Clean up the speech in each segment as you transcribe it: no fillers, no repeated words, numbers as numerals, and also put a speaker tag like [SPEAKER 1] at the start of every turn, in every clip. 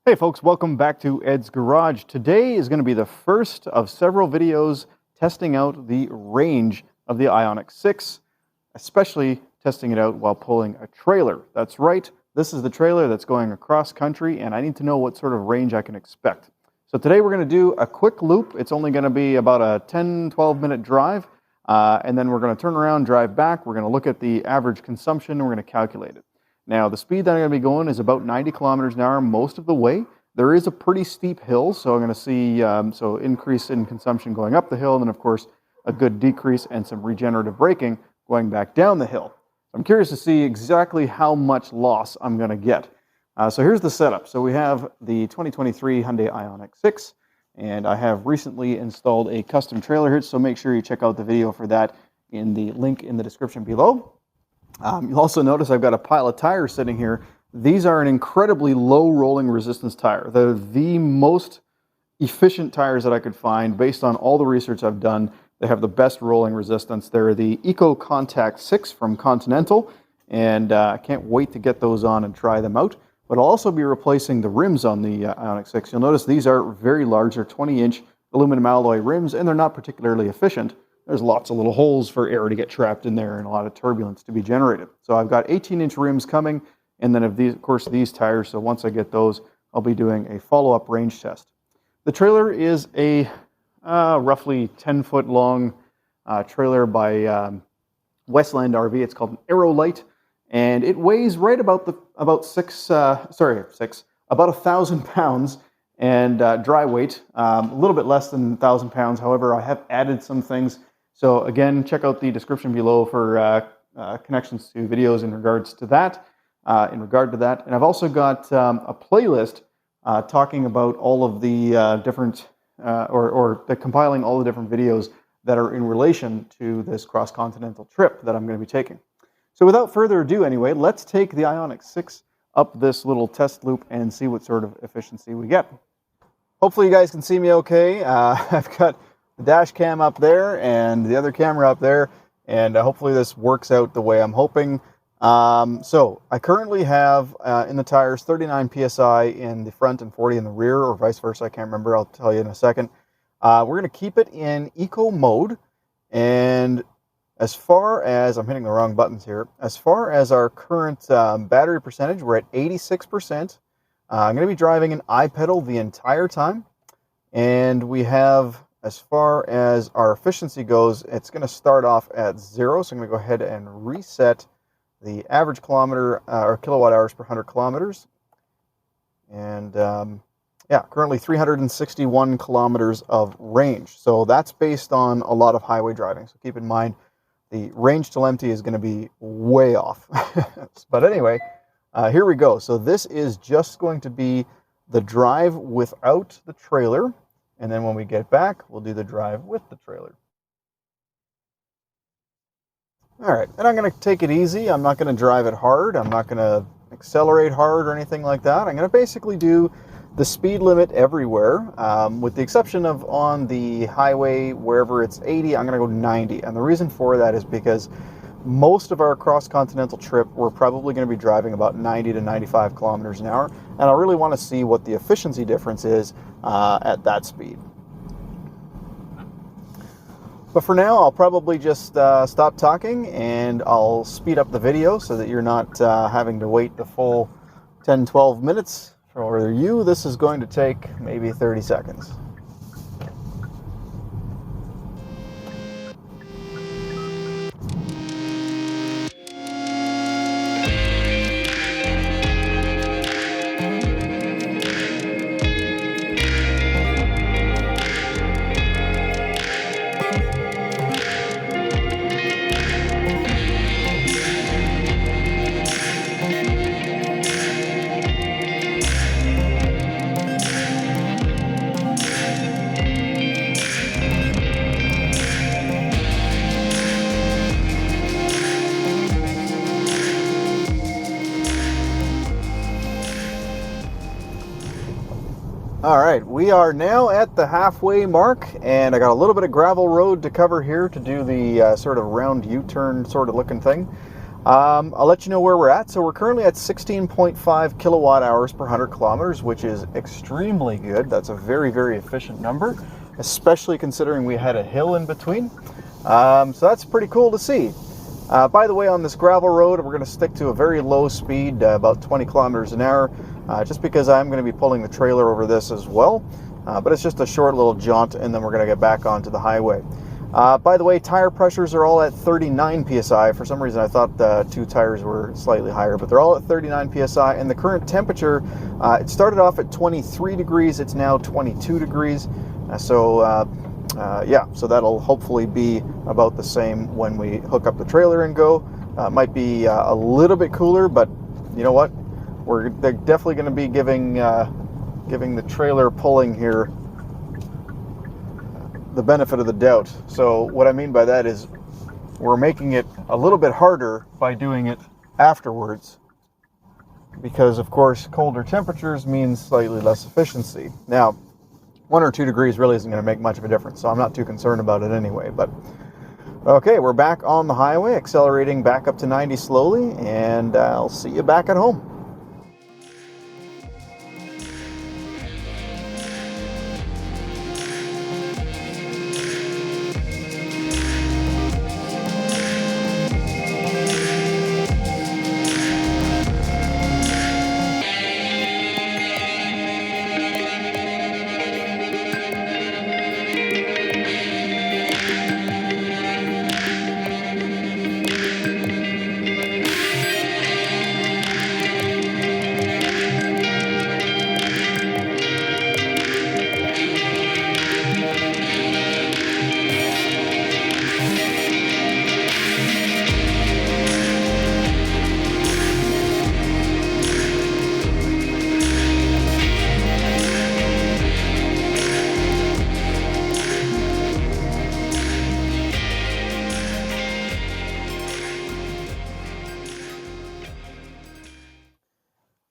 [SPEAKER 1] Hey folks, welcome back to Ed's Garage. Today is going to be the first of several videos testing out the range of the Ioniq 6, especially testing it out while pulling a trailer. That's right, this is the trailer that's going across country and I need to know what sort of range I can expect. So today we're going to do a quick loop. It's only going to be about a 10-12 minute drive and then we're going to turn around, drive back. We're going to look at the average consumption and we're going to calculate it. Now, the speed that I'm going to be going is about 90 kilometers an hour most of the way. There is a pretty steep hill, so I'm going to see so increase in consumption going up the hill, and then, of course, a good decrease and some regenerative braking going back down the hill. I'm curious to see exactly how much loss I'm going to get. So here's the setup. So we have the 2023 Hyundai Ioniq 6, and I have recently installed a custom trailer hitch, so make sure you check out the video for that in the link in the description below. You'll also notice I've got a pile of tires sitting here. These are an incredibly low rolling resistance tire. They're the most efficient tires that I could find based on all the research I've done. They have the best rolling resistance. They're the Eco Contact 6 from Continental, and I can't wait to get those on and try them out. But I'll also be replacing the rims on the Ioniq 6. You'll notice these are very large. They're 20-inch aluminum alloy rims, and they're not particularly efficient. There's lots of little holes for air to get trapped in there and a lot of turbulence to be generated. So I've got 18-inch rims coming, and then of course these tires. So once I get those, I'll be doing a follow-up range test. The trailer is a roughly 10-foot long trailer by Westland RV. It's called an Aerolite, and it weighs right about 1,000 pounds. And dry weight, a little bit less than 1,000 pounds. However, I have added some things. So again, check out the description below for connections to videos in regard to that. And I've also got a playlist talking about all of the different, compiling all the different videos that are in relation to this cross-continental trip that I'm going to be taking. So without further ado anyway, let's take the Ioniq 6 up this little test loop and see what sort of efficiency we get. Hopefully you guys can see me okay. I've got the dash cam up there and the other camera up there, and hopefully this works out the way I'm hoping. So I currently have in the tires 39 PSI in the front and 40 in the rear, or vice versa. I can't remember. I'll tell you in a second. We're going to keep it in eco mode, and as far as, I'm hitting the wrong buttons here, as far as our current battery percentage, we're at 86%. I'm going to be driving an I-pedal the entire time. And we have, as far as our efficiency goes, it's going to start off at 0. So I'm going to go ahead and reset the average kilometer or kilowatt hours per 100 kilometers. And yeah, currently 361 kilometers of range. So that's based on a lot of highway driving. So keep in mind, the range till empty is going to be way off. But anyway, here we go. So this is just going to be the drive without the trailer. And then when we get back, we'll do the drive with the trailer. All right, and I'm going to take it easy. I'm not going to drive it hard. I'm not going to accelerate hard or anything like that. I'm going to basically do the speed limit everywhere, with the exception of on the highway, wherever it's 80, I'm going to go 90. And the reason for that is because most of our cross-continental trip, we're probably going to be driving about 90 to 95 kilometers an hour. And I really want to see what the efficiency difference is at that speed. But for now, I'll probably just stop talking and I'll speed up the video so that you're not having to wait the full 10-12 minutes. For you, this is going to take maybe 30 seconds. All right, we are now at the halfway mark, and I got a little bit of gravel road to cover here to do the sort of round U-turn sort of looking thing. I'll let you know where we're at. So we're currently at 16.5 kilowatt hours per 100 kilometers, which is extremely good. That's a very, very efficient number, especially considering we had a hill in between. So that's pretty cool to see. By the way, on this gravel road, we're going to stick to a very low speed, about 20 kilometers an hour, just because I'm going to be pulling the trailer over this as well. But it's just a short little jaunt, and then we're going to get back onto the highway. By the way, tire pressures are all at 39 psi. For some reason, I thought the two tires were slightly higher, but they're all at 39 psi. And the current temperature, it started off at 23 degrees. It's now 22 degrees. Yeah, so that'll hopefully be about the same when we hook up the trailer and go. Might be a little bit cooler, but you know what? They're definitely going to be giving the trailer pulling here the benefit of the doubt. So what I mean by that is we're making it a little bit harder by doing it afterwards, because of course colder temperatures means slightly less efficiency. Now 1 or 2 degrees really isn't going to make much of a difference, so I'm not too concerned about it anyway. But okay, we're back on the highway, accelerating back up to 90 slowly, and I'll see you back at home.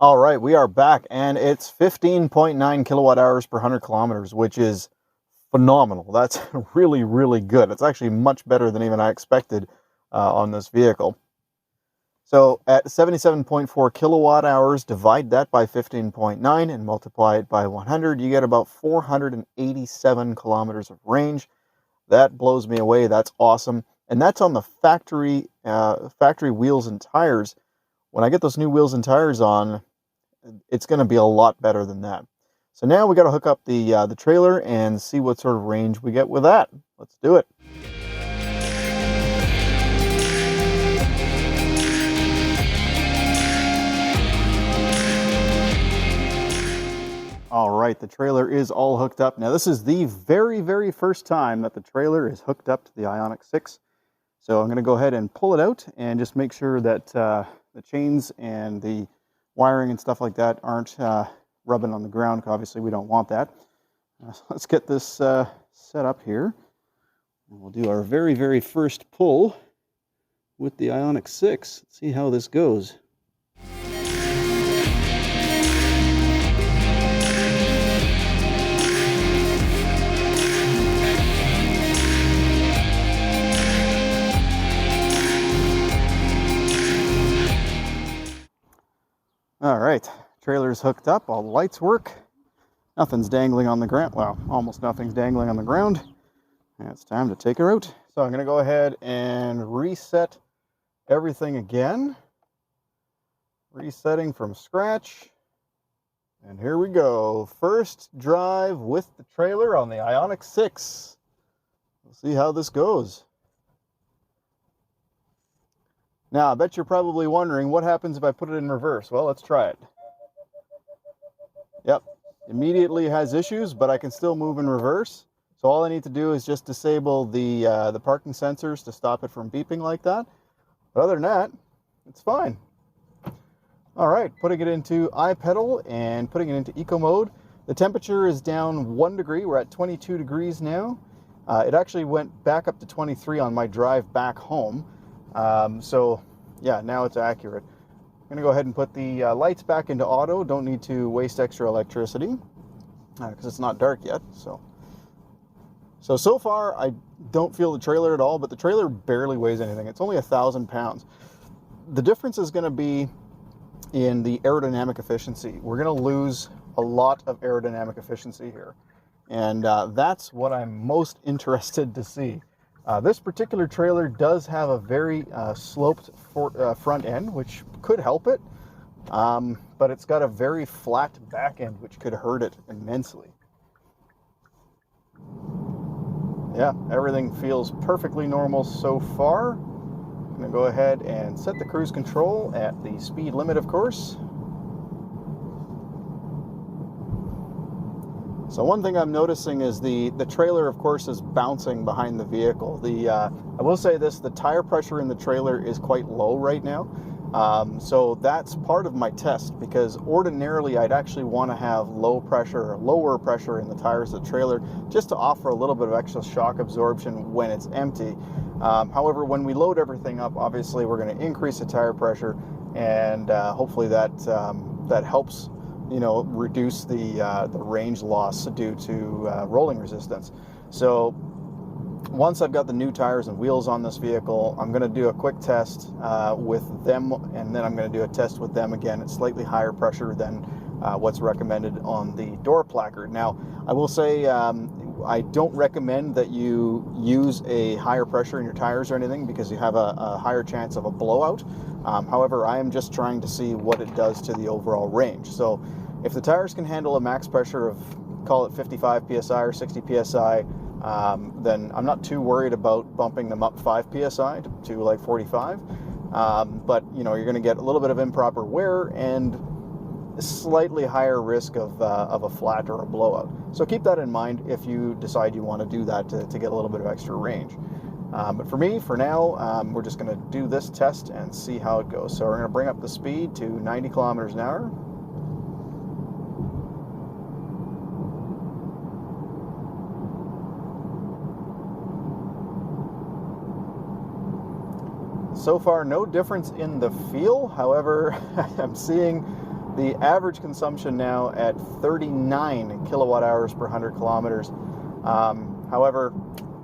[SPEAKER 1] All right, we are back, and it's 15.9 kilowatt hours per 100 kilometers, which is phenomenal. That's really, really good. It's actually much better than even I expected on this vehicle. So at 77.4 kilowatt hours, divide that by 15.9 and multiply it by 100, you get about 487 kilometers of range. That blows me away. That's awesome. And that's on the factory wheels and tires. When I get those new wheels and tires on, it's going to be a lot better than that. So now we got to hook up the trailer and see what sort of range we get with that. Let's do it. All right, the trailer is all hooked up. Now this is the very, very first time that the trailer is hooked up to the Ioniq 6. So I'm going to go ahead and pull it out and just make sure that the chains and the wiring and stuff like that aren't rubbing on the ground. Obviously we don't want that. So let's get this set up here. And we'll do our very, very first pull with the Ioniq 6. Let's see how this goes. All right, trailer's hooked up, all the lights work. Nothing's dangling on the ground. Well, almost nothing's dangling on the ground. And it's time to take her out. So I'm going to go ahead and reset everything again. Resetting from scratch. And here we go. First drive with the trailer on the Ioniq 6. We'll see how this goes. Now, I bet you're probably wondering what happens if I put it in reverse. Well, let's try it. Yep, immediately has issues, but I can still move in reverse. So all I need to do is just disable the parking sensors to stop it from beeping like that. But other than that, it's fine. All right, putting it into iPedal and putting it into eco mode. The temperature is down 1 degree. We're at 22 degrees now. It actually went back up to 23 on my drive back home. So yeah, now it's accurate. I'm going to go ahead and put the lights back into auto. Don't need to waste extra electricity because it's not dark yet. So far I don't feel the trailer at all, but the trailer barely weighs anything. It's only 1,000 pounds. the difference is going to be in the aerodynamic efficiency. We're going to lose a lot of aerodynamic efficiency here. And that's what I'm most interested to see. This particular trailer does have a very sloped front end, which could help it. But it's got a very flat back end, which could hurt it immensely. Yeah, everything feels perfectly normal so far. I'm going to go ahead and set the cruise control at the speed limit, of course. So one thing I'm noticing is the trailer, of course, is bouncing behind the vehicle. I will say this, the tire pressure in the trailer is quite low right now. So that's part of my test, because ordinarily I'd actually want to have lower pressure in the tires of the trailer, just to offer a little bit of extra shock absorption when it's empty. However, when we load everything up, obviously we're going to increase the tire pressure, and hopefully that helps, you know, reduce the range loss due to rolling resistance. So once I've got the new tires and wheels on this vehicle, I'm going to do a quick test with them, and then I'm going to do a test with them again at slightly higher pressure than what's recommended on the door placard. Now, I will say I don't recommend that you use a higher pressure in your tires or anything, because you have a higher chance of a blowout. However, I am just trying to see what it does to the overall range. So if the tires can handle a max pressure of, call it 55 psi or 60 psi, then I'm not too worried about bumping them up 5 psi to like 45. But you know, you're going to get a little bit of improper wear and a slightly higher risk of a flat or a blowout. So keep that in mind if you decide you want to do that to get a little bit of extra range. But for me, for now, we're just going to do this test and see how it goes. So we're going to bring up the speed to 90 kilometers an hour. So far, no difference in the feel. However, I'm seeing the average consumption now at 39 kilowatt hours per 100 kilometers. However,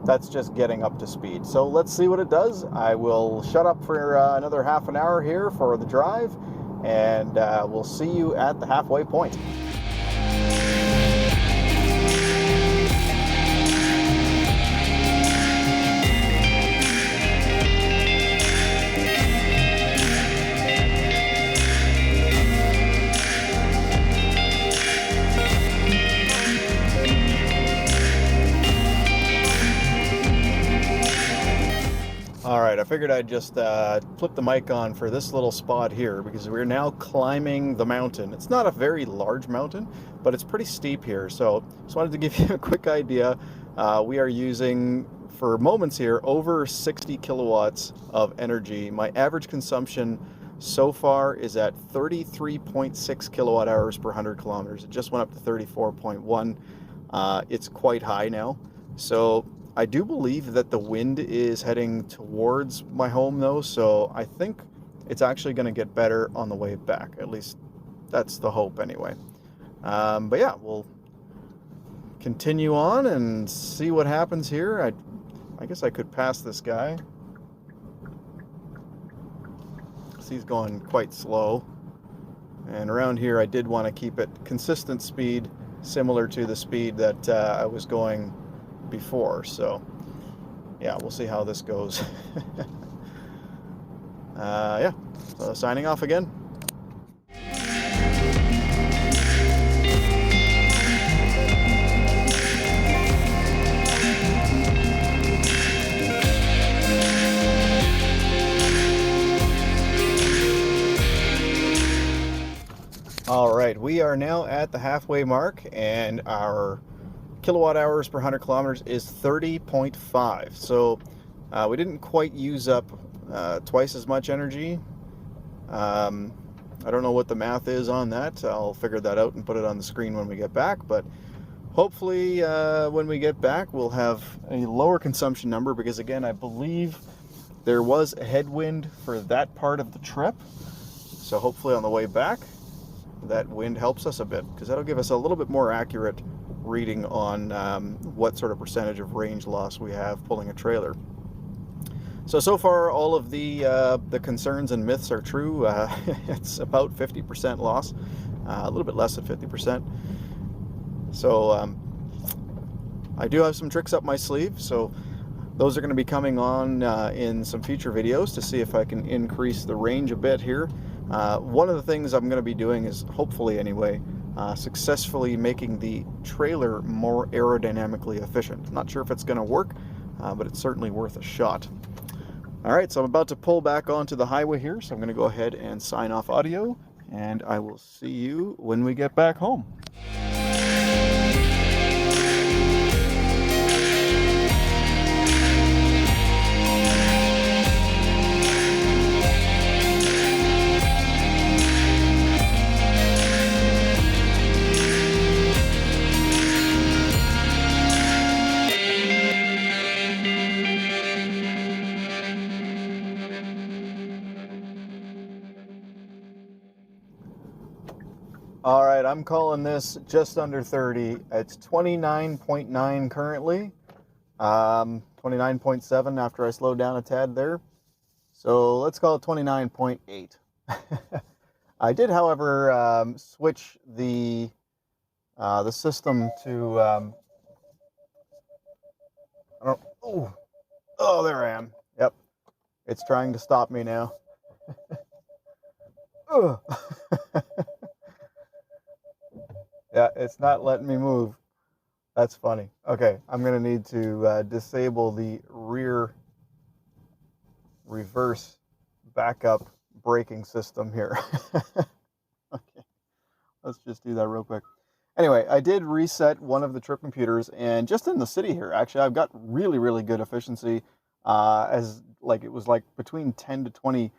[SPEAKER 1] that's just getting up to speed. So let's see what it does. I will shut up for another half an hour here for the drive, and we'll see you at the halfway point. Alright, I figured I'd just flip the mic on for this little spot here, because we're now climbing the mountain. It's not a very large mountain, but it's pretty steep here. So just wanted to give you a quick idea. We are using, for moments here, over 60 kilowatts of energy. My average consumption so far is at 33.6 kilowatt hours per 100 kilometers. It just went up to 34.1. It's quite high now. So I do believe that the wind is heading towards my home though, so I think it's actually going to get better on the way back. At least that's the hope anyway. But yeah, we'll continue on and see what happens here. I guess I could pass this guy. He's going quite slow. And around here I did want to keep it consistent speed, similar to the speed that I was going before. So yeah, we'll see how this goes. Yeah, so signing off again. All right, we are now at the halfway mark, and our kilowatt hours per 100 kilometers is 30.5. So we didn't quite use up twice as much energy. I don't know what the math is on that. I'll figure that out and put it on the screen when we get back. But hopefully when we get back, we'll have a lower consumption number, because again, I believe there was a headwind for that part of the trip. So hopefully on the way back, that wind helps us a bit, because that'll give us a little bit more accurate reading on what sort of percentage of range loss we have pulling a trailer. So far, all of the concerns and myths are true. It's about 50% loss, a little bit less than 50%. So I do have some tricks up my sleeve. So those are going to be coming on in some future videos to see if I can increase the range a bit here. One of the things I'm going to be doing is, hopefully anyway, successfully making the trailer more aerodynamically efficient. Not sure if it's going to work, but it's certainly worth a shot. All right, so I'm about to pull back onto the highway here, so I'm going to go ahead and sign off audio, and I will see you when we get back home. All right, I'm calling this just under 30. It's 29.9 currently, 29.7 after I slowed down a tad there. So let's call it 29.8. I did, however, switch the system to, oh, there I am. Yep, it's trying to stop me now. Yeah, it's not letting me move. That's funny. Okay, I'm going to need to disable the rear reverse backup braking system here. Okay, let's just do that real quick. Anyway, I did reset one of the trip computers, and just in the city here, actually, I've got really, really good efficiency. It was like between 10 to 20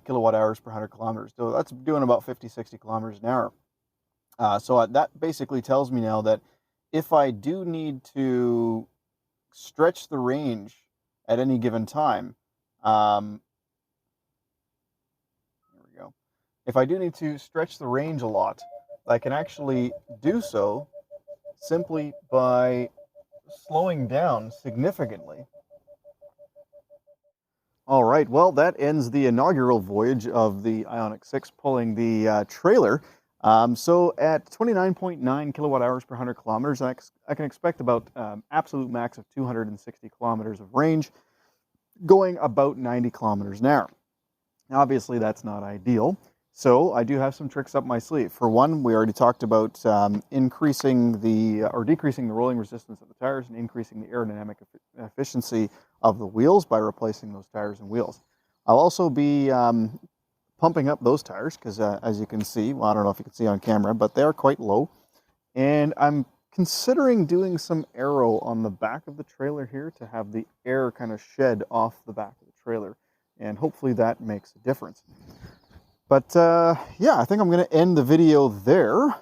[SPEAKER 1] kilowatt hours per 100 kilometers. So that's doing about 50, 60 kilometers an hour. So that basically tells me now that if I do need to stretch the range at any given time, there we go. If I do need to stretch the range a lot, I can actually do so simply by slowing down significantly. All right, well, that ends the inaugural voyage of the Ioniq 6 pulling the trailer. So at 29.9 kilowatt hours per 100 kilometers, I can expect about absolute max of 260 kilometers of range, going about 90 kilometers an hour. Now, obviously, that's not ideal. So I do have some tricks up my sleeve. For one, we already talked about decreasing the rolling resistance of the tires and increasing the aerodynamic efficiency of the wheels by replacing those tires and wheels. I'll also be pumping up those tires because, as you can see, well, I don't know if you can see on camera, but they are quite low. And I'm considering doing some aero on the back of the trailer here to have the air kind of shed off the back of the trailer. And hopefully that makes a difference. But yeah, I think I'm going to end the video there.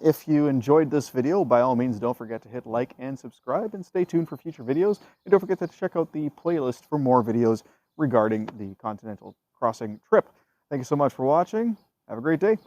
[SPEAKER 1] If you enjoyed this video, by all means, don't forget to hit like and subscribe, and stay tuned for future videos. And don't forget to check out the playlist for more videos regarding the Continental Crossing trip. Thank you so much for watching. Have a great day.